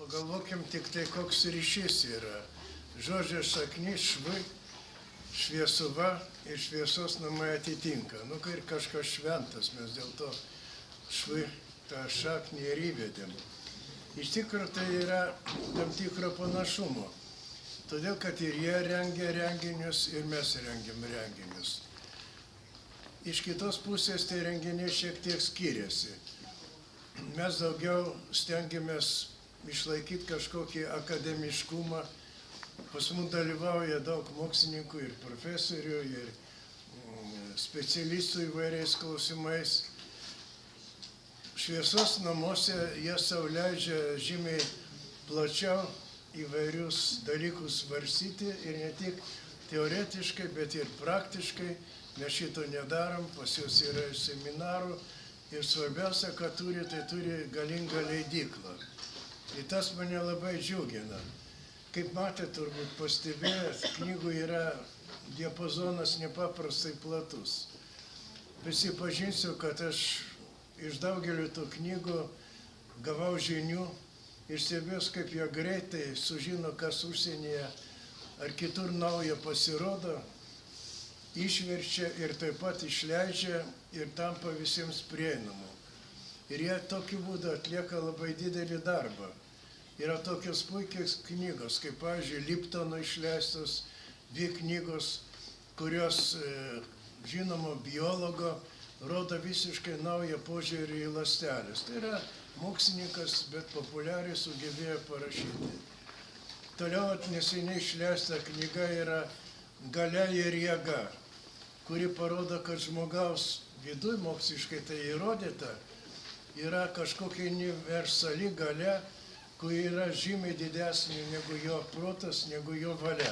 pagalvokim tik tai, koks ryšys yra. Žodžio šaknis šv, šviesuva ir šviesos namai atitinka. Nu, kai ir kažkas šventas, mes dėl to šv tą šaknį ir įvedėm. Iš tikrųjų tai yra tam tikro panašumo. Todėl, kad ir jie rengia renginius, ir mes rengiam renginius. Iš kitos pusės tai renginiai šiek tiek skiriasi. Mes daugiau stengiamės išlaikyti kažkokį akademiškumą. Pas mus dalyvauja daug mokslininkų ir profesorių, ir specialistų įvairiais klausimais. Šviesos namuose jie sau leidžia žymiai plačiau įvairius dalykus svarstyti ir ne tik teoretiškai, bet ir praktiškai. Mes šito nedarom, pas juos yra seminarų ir svarbiausia, ką turi, tai turi galingą leidyklą. Ir tas mane labai džiugina. Kaip matėte, turbūt pastebėjot, knygų yra diapazonas nepaprastai platus. Prisipažinsiu, kad aš iš daugelio tų knygų gavau žinių ir stebėjau, kaip jie greitai sužino, kas užsienyje ar kitur naujo pasirodo, išverčia ir taip pat išleidžia ir tampa visiems prieinamu. Ir jie tokiu būdu atlieka labai didelį darbą. Yra tokios puikios knygos, kaip, pavyzdžiui, Liptono išleistos dvi knygos, kurios žinomo biologo rodo visiškai naują požiūrį į ląsteles. Tai yra mokslininkas, bet populiariai sugebėjo parašyti. Toliau neseniai išleista knyga yra Galia ir jėga, kuri parodo, kad žmogaus viduj, moksliškai tai įrodyta, yra kažkokia universali galia, kuri yra žymiai didesnė negu jo protas, negu jo valia.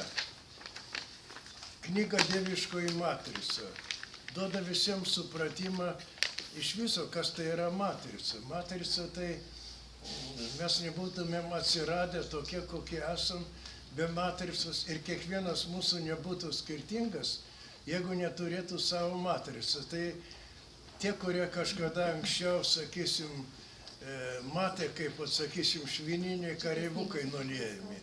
Knyga Dieviškoji matrica duoda visiems supratimą iš viso, kas tai yra matrica. Matrica tai mes nebūtumėm atsiradę tokie, kokie esam, be matricos, ir kiekvienas mūsų nebūtų skirtingas, jeigu neturėtų savo matricą. Tai tie, kurie kažkada anksčiau, sakysim, matė, kaip, sakysim, švininiai kareivukai nuliejami.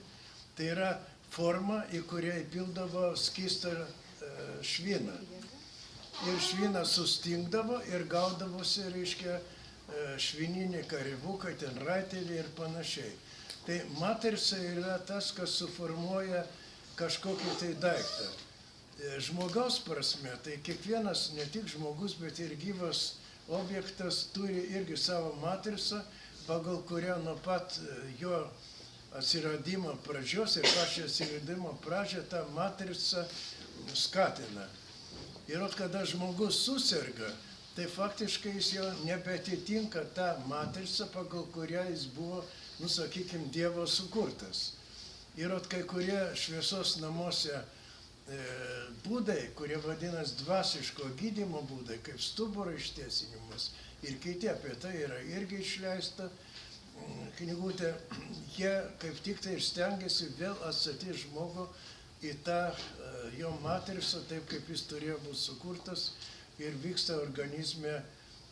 Tai yra forma, į kurią įpildavo skystą šviną. Ir švinas sustingdavo ir gaudavosi, reiškia, švininiai kareivukai, ten raiteliai ir panašiai. Tai matrica yra tas, kas suformuoja kažkokį tai daiktą. Žmogaus prasme, tai kiekvienas, ne tik žmogus, bet ir gyvas objektas turi irgi savo matricą, pagal kurią nuo pat jo atsiradimo pradžios ir pačią atsiradimo pradžią tą matricą skatina. Ir kada žmogus suserga, tai faktiškai jis jau nebeatitinka tą matricą, pagal kurią jis buvo, nu, sakykime, Dievo sukurtas. Ir kai kurie šviesos namuose būdai, kurie vadinas dvasiško gydymo būdai, kaip stuburo ištiesinimas ir kiti, apie tai yra irgi išleista knygutė, jie kaip tik tai ir stengiasi vėl atstatyti žmogų į tą jo matricą, taip kaip jis turėjo būti sukurtas, ir vyksta organizme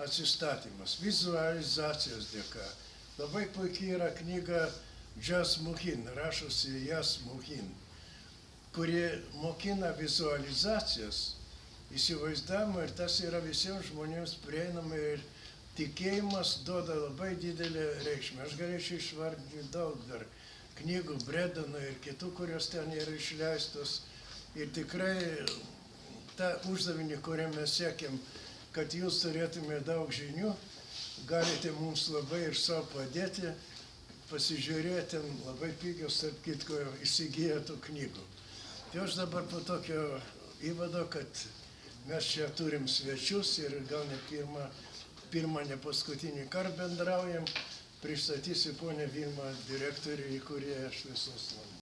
atsistatymas, vizualizacijos dėka. Labai puikiai yra knyga Jas Muhin, rašosi Jas Muhin, kuri mokina vizualizacijas, įsivaizdavimą, ir tas yra visiems žmonėms prieinama, ir tikėjimas duoda labai didelę reikšmę. Aš galėčiau išvardinti daug dar knygų Bredono ir kitų, kurios ten yra išleistos. Ir tikrai tą uždavinį, kurią mes siekiam, kad jūs turėtume daug žinių, galite mums labai ir savo padėti, pasižiūrėti, labai pigios, tarp kitko, įsigiję tų knygų. Tai aš dabar po tokio įvado, kad mes čia turim svečius ir gal ne pirmą, ne paskutinį kartą bendraujam, pristatysiu ponę Vilmą, direktorių, įkūrėją Šviesos namų.